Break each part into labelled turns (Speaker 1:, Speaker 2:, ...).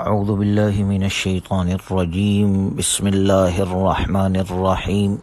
Speaker 1: اعوذ باللہ من الشیطان الرجیم بسم اللہ الرحمن الرحیم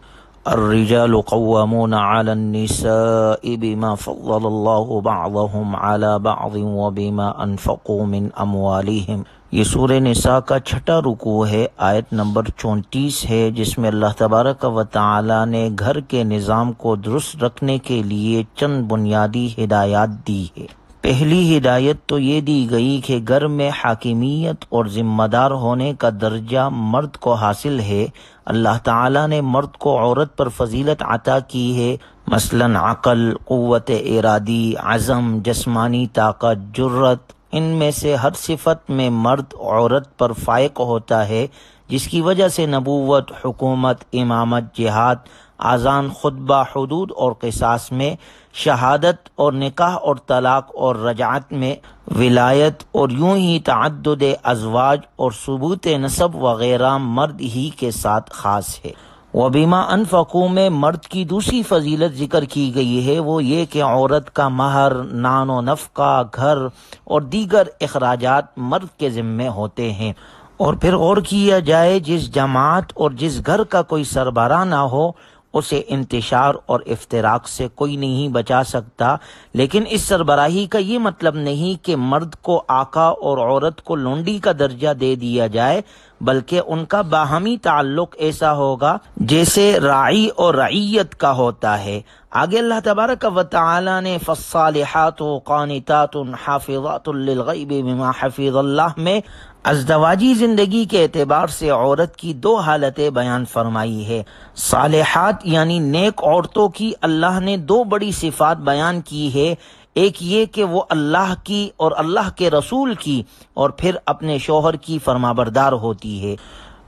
Speaker 1: الرجال قوامون علی النساء بما فضل اللہ بعضهم علی بعض وبما انفقوا من اموالهم۔ یہ سورہ نساء کا چھٹا رکوع ہے، آیت نمبر 34 ہے، جس میں اللہ تبارک و تعالی نے گھر کے نظام کو درست رکھنے کے لیے چند بنیادی ہدایات دی ہے۔ پہلی ہدایت تو یہ دی گئی کہ گھر میں حاکمیت اور ذمہ دار ہونے کا درجہ مرد کو حاصل ہے۔ اللہ تعالیٰ نے مرد کو عورت پر فضیلت عطا کی ہے، مثلا عقل، قوت ارادی، عزم، جسمانی طاقت، جرت، ان میں سے ہر صفت میں مرد عورت پر فائق ہوتا ہے، جس کی وجہ سے نبوت، حکومت، امامت، جہاد، اذان، خطبہ، حدود اور قصاص میں، شہادت اور نکاح اور طلاق اور رجعت میں، ولایت اور یوں ہی تعدد ازواج اور ثبوت نسب وغیرہ مرد ہی کے ساتھ خاص ہے۔ وبما انفقوا میں مرد کی دوسری فضیلت ذکر کی گئی ہے، وہ یہ کہ عورت کا مہر، نان و نفقہ، گھر اور دیگر اخراجات مرد کے ذمے ہوتے ہیں۔ اور پھر غور کیا جائے، جس جماعت اور جس گھر کا کوئی سربراہ نہ ہو، اسے انتشار اور افتراق سے کوئی نہیں بچا سکتا، لیکن اس سربراہی کا یہ مطلب نہیں کہ مرد کو آقا اور عورت کو لونڈی کا درجہ دے دیا جائے، بلکہ ان کا باہمی تعلق ایسا ہوگا جیسے راعی اور رعیت کا ہوتا ہے۔ آگے اللہ تبارک و تعالی نے فالصالحات قانتات حافظات للغیب بما حفظ اللہ میں ازدواجی زندگی کے اعتبار سے عورت کی دو حالتیں بیان فرمائی ہے۔ صالحات یعنی نیک عورتوں کی اللہ نے دو بڑی صفات بیان کی ہے، ایک یہ کہ وہ اللہ کی اور اللہ کے رسول کی اور پھر اپنے شوہر کی فرمانبردار ہوتی ہے،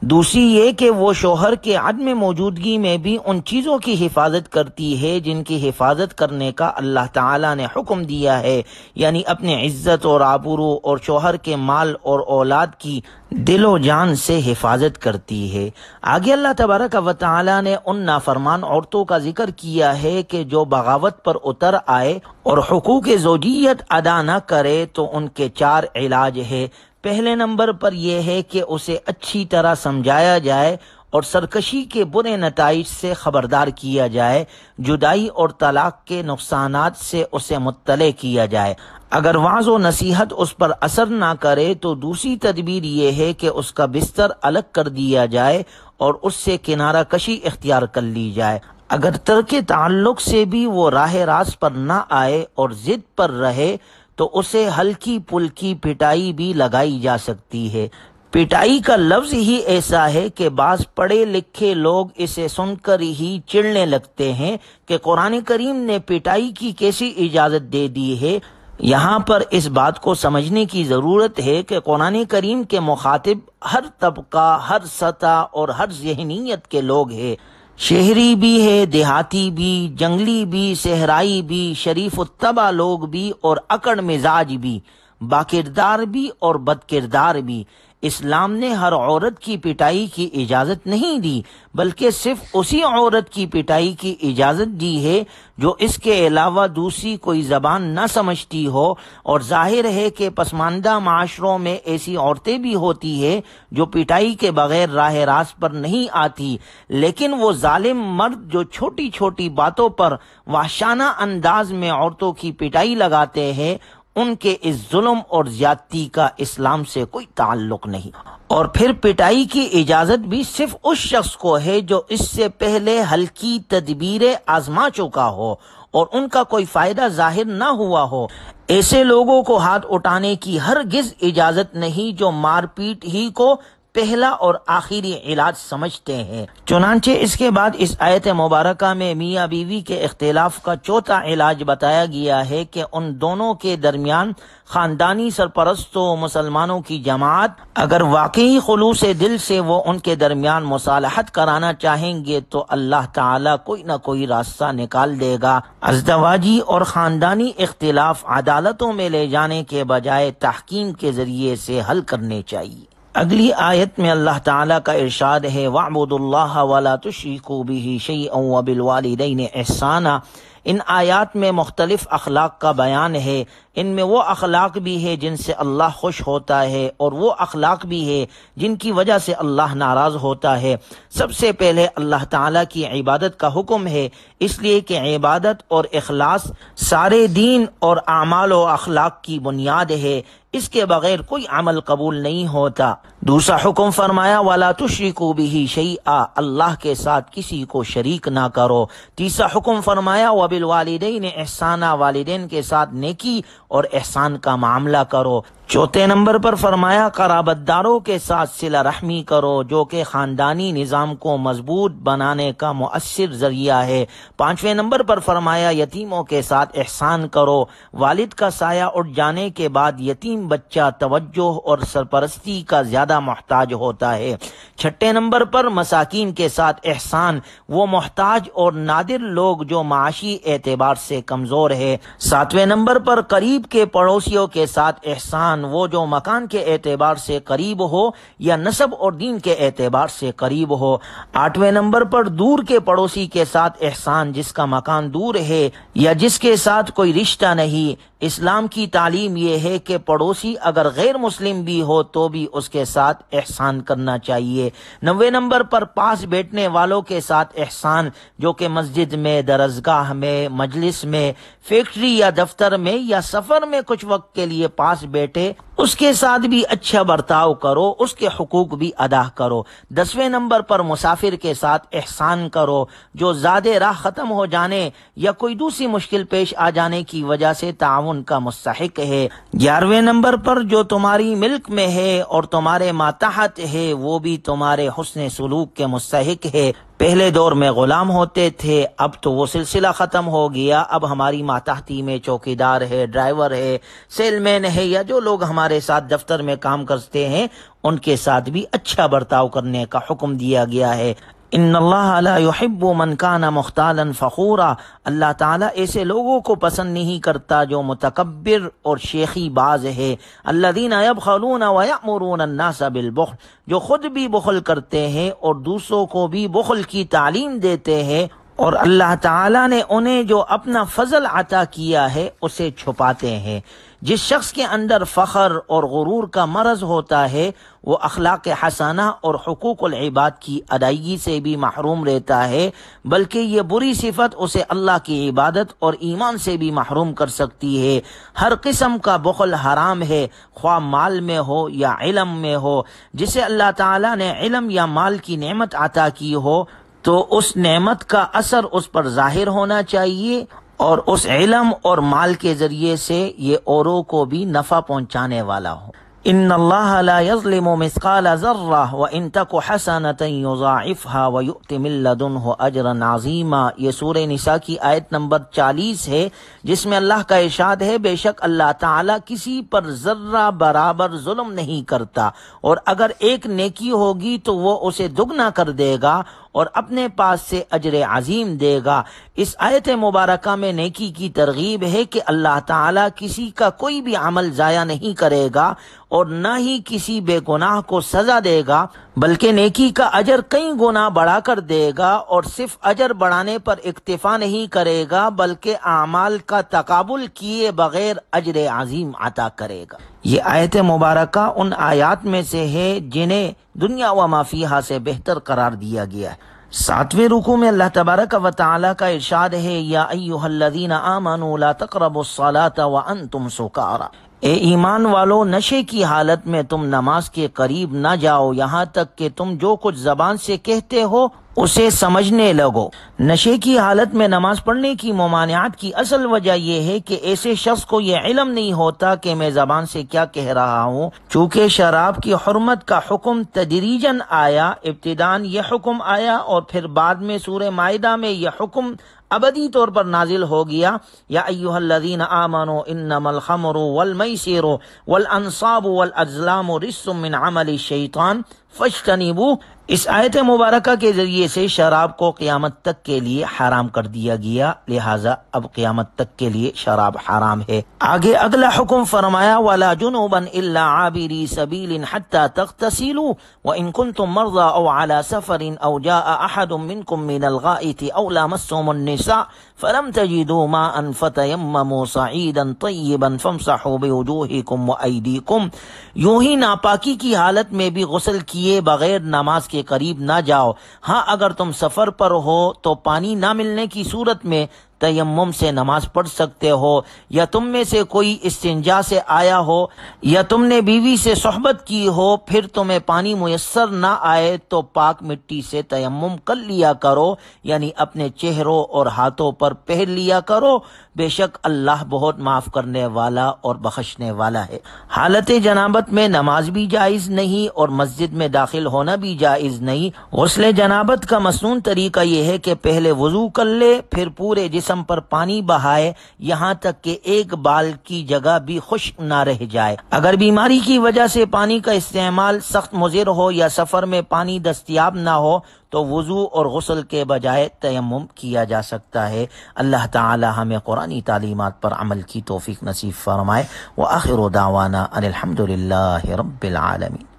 Speaker 1: دوسری یہ کہ وہ شوہر کے عدم موجودگی میں بھی ان چیزوں کی حفاظت کرتی ہے جن کی حفاظت کرنے کا اللہ تعالیٰ نے حکم دیا ہے، یعنی اپنے عزت اور آبرو اور شوہر کے مال اور اولاد کی دل و جان سے حفاظت کرتی ہے۔ آگے اللہ تبارک و تعالیٰ نے ان نافرمان عورتوں کا ذکر کیا ہے کہ جو بغاوت پر اتر آئے اور حقوق زوجیت ادا نہ کرے تو ان کے چار علاج ہے۔ پہلے نمبر پر یہ ہے کہ اسے اچھی طرح سمجھایا جائے اور سرکشی کے برے نتائج سے خبردار کیا جائے، جدائی اور طلاق کے نقصانات سے اسے مطلع کیا جائے۔ اگر وعظ و نصیحت اس پر اثر نہ کرے تو دوسری تدبیر یہ ہے کہ اس کا بستر الگ کر دیا جائے اور اس سے کنارہ کشی اختیار کر لی جائے۔ اگر ترک تعلق سے بھی وہ راہ راست پر نہ آئے اور ضد پر رہے تو اسے ہلکی پھلکی پٹائی بھی لگائی جا سکتی ہے۔ پٹائی کا لفظ ہی ایسا ہے کہ بعض پڑھے لکھے لوگ اسے سن کر ہی چڑھنے لگتے ہیں کہ قرآن کریم نے پٹائی کی کیسی اجازت دے دی ہے۔ یہاں پر اس بات کو سمجھنے کی ضرورت ہے کہ قرآن کریم کے مخاطب ہر طبقہ، ہر سطح اور ہر ذہنیت کے لوگ ہیں، شہری بھی ہے، دیہاتی بھی، جنگلی بھی، صحرائی بھی، شریف الطبع لوگ بھی اور اکڑ مزاج بھی، باکردار بھی اور بدکردار بھی۔ اسلام نے ہر عورت کی پٹائی کی اجازت نہیں دی، بلکہ صرف اسی عورت کی پٹائی کی اجازت دی ہے جو اس کے علاوہ دوسری کوئی زبان نہ سمجھتی ہو، اور ظاہر ہے کہ پسماندہ معاشروں میں ایسی عورتیں بھی ہوتی ہیں جو پٹائی کے بغیر راہ راست پر نہیں آتی، لیکن وہ ظالم مرد جو چھوٹی چھوٹی باتوں پر وحشانہ انداز میں عورتوں کی پٹائی لگاتے ہیں، ان کے اس ظلم اور زیادتی کا اسلام سے کوئی تعلق نہیں۔ اور پھر پٹائی کی اجازت بھی صرف اس شخص کو ہے جو اس سے پہلے ہلکی تدبیریں آزما چکا ہو اور ان کا کوئی فائدہ ظاہر نہ ہوا ہو۔ ایسے لوگوں کو ہاتھ اٹھانے کی ہرگز اجازت نہیں جو مار پیٹ ہی کو پہلا اور آخری علاج سمجھتے ہیں۔ چنانچہ اس کے بعد اس آیت مبارکہ میں میاں بیوی کے اختلاف کا چوتھا علاج بتایا گیا ہے کہ ان دونوں کے درمیان خاندانی سرپرستوں مسلمانوں کی جماعت اگر واقعی خلوص دل سے وہ ان کے درمیان مصالحت کرانا چاہیں گے تو اللہ تعالیٰ کوئی نہ کوئی راستہ نکال دے گا۔ ازدواجی اور خاندانی اختلاف عدالتوں میں لے جانے کے بجائے تحکیم کے ذریعے سے حل کرنے چاہیے۔ اگلی آیت میں اللہ تعالیٰ کا ارشاد ہے وَاعْبُدُوا اللَّهَ وَلَا تُشْرِكُوا بِهِ شَيْئًا وَبِالْوَالِدَيْنِ إِحْسَانًا ان آیات میں مختلف اخلاق کا بیان ہے۔ ان میں وہ اخلاق بھی ہے جن سے اللہ خوش ہوتا ہے اور وہ اخلاق بھی ہے جن کی وجہ سے اللہ ناراض ہوتا ہے۔ سب سے پہلے اللہ تعالیٰ کی عبادت کا حکم ہے، اس لیے کہ عبادت اور اخلاص سارے دین اور اعمال و اخلاق کی بنیاد ہے، اس کے بغیر کوئی عمل قبول نہیں ہوتا۔ دوسرا حکم فرمایا وَلَا تُشْرِكُوا بِهِ شَيْئًا، اللہ کے ساتھ کسی کو شریک نہ کرو۔ تیسرا حکم فرمایا وَبِالْوَالِدَيْنِ احسانا، والدین کے ساتھ نیکی اور احسان کا معاملہ کرو۔ چوتھے نمبر پر فرمایا قرابت داروں کے ساتھ صلہ رحمی کرو، جو کہ خاندانی نظام کو مضبوط بنانے کا مؤثر ذریعہ ہے۔ پانچویں نمبر پر فرمایا یتیموں کے ساتھ احسان کرو، والد کا سایہ اٹھ جانے کے بعد یتیم بچہ توجہ اور سرپرستی کا زیادہ محتاج ہوتا ہے۔ چھٹے نمبر پر مساکین کے ساتھ احسان، وہ محتاج اور نادر لوگ جو معاشی اعتبار سے کمزور ہے۔ ساتویں نمبر پر قریب کے پڑوسیوں کے ساتھ احسان، وہ جو مکان کے اعتبار سے قریب ہو یا نسب اور دین کے اعتبار سے قریب ہو۔ آٹھویں نمبر پر دور کے پڑوسی کے ساتھ احسان، جس کا مکان دور ہے یا جس کے ساتھ کوئی رشتہ نہیں۔ اسلام کی تعلیم یہ ہے کہ پڑوسی اگر غیر مسلم بھی ہو تو بھی اس کے ساتھ احسان کرنا چاہیے۔ 90 نمبر پر پاس بیٹھنے والوں کے ساتھ احسان، جو کہ مسجد میں، درسگاہ میں، مجلس میں، فیکٹری یا دفتر میں یا سفر میں کچھ وقت کے لیے پاس بیٹھے، اس کے ساتھ بھی اچھا برتاؤ کرو، اس کے حقوق بھی ادا کرو۔ 10ویں نمبر پر مسافر کے ساتھ احسان کرو، جو زیادہ راہ ختم ہو جانے یا کوئی دوسری مشکل پیش آ جانے کی وجہ سے تعاون کا مستحق ہے۔ 11ویں نمبر پر جو تمہاری ملک میں ہے اور تمہارے ماتحت ہے، وہ بھی تمہارے حسن سلوک کے مستحق ہے۔ پہلے دور میں غلام ہوتے تھے، اب تو وہ سلسلہ ختم ہو گیا، اب ہماری ماتحتی میں چوکیدار ہے، ڈرائیور ہے، سیل مین ہے، یا جو لوگ ہمارے ساتھ دفتر میں کام کرتے ہیں ان کے ساتھ بھی اچھا برتاؤ کرنے کا حکم دیا گیا ہے۔ ان اللہ لا يحب من كان مختالا فخورا، اللہ تعالیٰ ایسے لوگوں کو پسند نہیں کرتا جو متکبر اور شیخی باز ہے۔ الذين يبخلون ويأمرون الناس بالبخل، جو خود بھی بخل کرتے ہیں اور دوسروں کو بھی بخل کی تعلیم دیتے ہیں، اور اللہ تعالیٰ نے انہیں جو اپنا فضل عطا کیا ہے اسے چھپاتے ہیں۔ جس شخص کے اندر فخر اور غرور کا مرض ہوتا ہے وہ اخلاق حسنہ اور حقوق العباد کی ادائیگی سے بھی محروم رہتا ہے، بلکہ یہ بری صفت اسے اللہ کی عبادت اور ایمان سے بھی محروم کر سکتی ہے۔ ہر قسم کا بخل حرام ہے، خواہ مال میں ہو یا علم میں ہو۔ جسے اللہ تعالیٰ نے علم یا مال کی نعمت عطا کی ہو تو اس نعمت کا اثر اس پر ظاہر ہونا چاہیے، اور اس علم اور مال کے ذریعے سے یہ اوروں کو بھی نفع پہنچانے والا ہو۔ ان اللہ لا یظلم مثقال ذرہ وان تک حسنۃ یضاعفها ویؤت من لدنہ اجرا عظیما، یہ سورہ نساء کی آیت نمبر 40 ہے، جس میں اللہ کا ارشاد ہے بے شک اللہ تعالیٰ کسی پر ذرہ برابر ظلم نہیں کرتا، اور اگر ایک نیکی ہوگی تو وہ اسے دگنا کر دے گا اور اپنے پاس سے اجر عظیم دے گا۔ اس آیت مبارکہ میں نیکی کی ترغیب ہے کہ اللہ تعالیٰ کسی کا کوئی بھی عمل ضائع نہیں کرے گا اور نہ ہی کسی بے گناہ کو سزا دے گا، بلکہ نیکی کا اجر کئی گنا بڑھا کر دے گا، اور صرف اجر بڑھانے پر اکتفا نہیں کرے گا بلکہ اعمال کا تقابل کیے بغیر اجر عظیم عطا کرے گا۔ یہ آیت مبارکہ ان آیات میں سے ہے جنہیں دنیا و ما فیہا سے بہتر قرار دیا گیا ہے۔ 7ویں رکوع میں اللہ تبارک و تعالی کا ارشاد ہے یا ایھا الذین آمنوا لا تقربوا الصلاۃ وانتم سکارى، اے ایمان والو نشے کی حالت میں تم نماز کے قریب نہ جاؤ یہاں تک کہ تم جو کچھ زبان سے کہتے ہو اسے سمجھنے لگو۔ نشے کی حالت میں نماز پڑھنے کی ممانعت کی اصل وجہ یہ ہے کہ ایسے شخص کو یہ علم نہیں ہوتا کہ میں زبان سے کیا کہہ رہا ہوں۔ چونکہ شراب کی حرمت کا حکم تدریجاً آیا، ابتداً یہ حکم آیا اور پھر بعد میں سورہ مائدہ میں یہ حکم ابدی طور پر نازل ہو گیا، یا ایھا الذین آمنوا انما الخمر والمیسر والانصاب والازلام رجس من عمل الشیطان فاجتنبوہ، اس آیت مبارکہ کے ذریعے سے شراب کو قیامت تک کے لیے حرام کر دیا گیا، لہٰذا اب قیامت تک کے لیے شراب حرام ہے۔ آگے اگلا حکم فرمایا وَلَا جُنُوبًا إِلَّا عَابِرِي سَبِيلٍ حَتَّى تَغْتَسِلُوا وَإِن كُنتُم مَّرْضَىٰ أَوْ عَلَىٰ سَفَرٍ أَوْ جَاءَ أَحَدٌ مِّنكُم مِّنَ الْغَائِطِ أَوْ لَامَسْتُمُ النِّسَاءَ فَلَمْ تَجِدُوا مَاءً فَتَيَمَّمُوا صَعِيدًا طَيِّبًا فَامْسَحُوا بِوُجُوهِكُمْ وَأَيْدِيكُمْ، یوں ہی ناپاکی کی حالت میں بھی غسل کیے بغیر نماز کے قریب نہ جاؤ۔ ہاں اگر تم سفر پر ہو تو پانی نہ ملنے کی صورت میں تیمم سے نماز پڑھ سکتے ہو، یا تم میں سے کوئی استنجا سے آیا ہو یا تم نے بیوی سے صحبت کی ہو، پھر تمہیں پانی میسر نہ آئے تو پاک مٹی سے تیمم کر لیا کرو، یعنی اپنے چہروں اور ہاتھوں پر پہن لیا کرو، بے شک اللہ بہت معاف کرنے والا اور بخشنے والا ہے۔ حالت جنابت میں نماز بھی جائز نہیں اور مسجد میں داخل ہونا بھی جائز نہیں۔ غسل جنابت کا مسنون طریقہ یہ ہے کہ پہلے وضو کر لے، پھر پورے جسم پر پانی بہائے یہاں تک کہ ایک بال کی جگہ بھی خشک نہ رہ جائے۔ اگر بیماری کی وجہ سے پانی کا استعمال سخت مضر ہو یا سفر میں پانی دستیاب نہ ہو تو وضو اور غسل کے بجائے تیمم کیا جا سکتا ہے۔ اللہ تعالی ہمیں قرآنی تعلیمات پر عمل کی توفیق نصیب فرمائے۔ وآخر دعوانا ان الحمد للہ رب العالمین۔